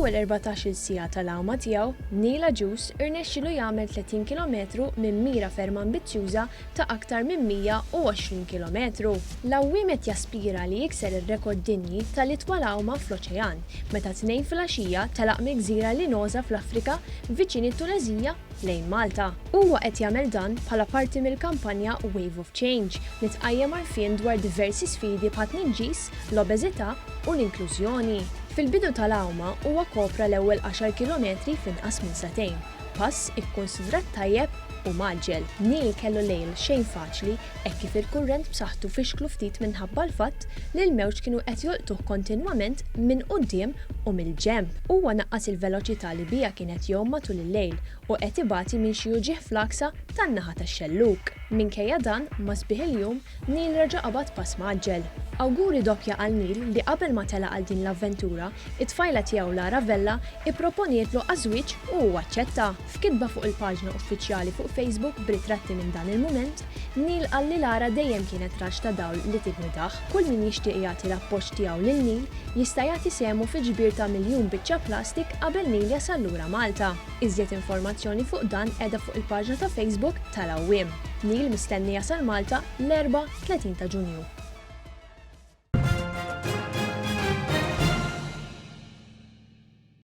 Fl-ewwel 14-il siegħa tal-għawma tiegħu, Neil Agius irnexxielu jagħmel 30 km minn mira ferm ambizzjuża ta' aktar minn 120 km. L-għawwiem qed jaspira li jikser ir-rekord dinji tal-itwal għawma fl-oċean meta tnejn filgħaxija telaq mill-gżira Linosa fl-Afrika viċin it-Tunezija lejn Malta. Huwa qed jagħmel dan bħala parti mill-kampanja Wave of Change li tqajjem għarfien dwar diversi sfidi bħat tniġġis, l-obeżità u l-inklużjoni. Fil-bidu tal-għawma huwa kopra l-ewwel 10 km f'inqas minn satejn, pass ikkunsidrat tajjeb u maġġel. Neil kellu lejl xejn faċli hekk kif il-kurrent b'saħħtu fixklu ftit minħabba l-fatt li l-mewġ kienu qed jolqtuh kontinwament minn quddiem u mill-ġenb. Huwa naqqas il-veloċità li bija kienet jgħum matul il-lejl u qed ibati minn xi uġigħ fl-aksa tan-naħa tax-xelluk. Minkejja dan ma sbieħ il-jum Neil reġa' qabad pass maġġel. Awguri doppja għal Neil li qabel ma telaq għal din l-avventura, it-tfajla tiegħu Lara Vella ipproponietlu għażwieġ u huwa aċċetta. F'kitba fuq il-paġna uffiċjali fuq Facebook b'ritratti minn dan il-mument, Neil qal li Lara dejjem kienet raġġ ta' dawl li tignidaħ. Kull min jixtieq jagħti l-appoġġ tiegħu lil Neil jista' jagħti sehmu fi ġbir ta' miljun biċċa plastik qabel Neil jasal lura Malta. Iżjed informazzjoni fuq dan qiegħda fuq il-paġna ta' Facebook tal-għawwiem. Neil mistenni jasal Malta l-4 30 ta' Ġunju.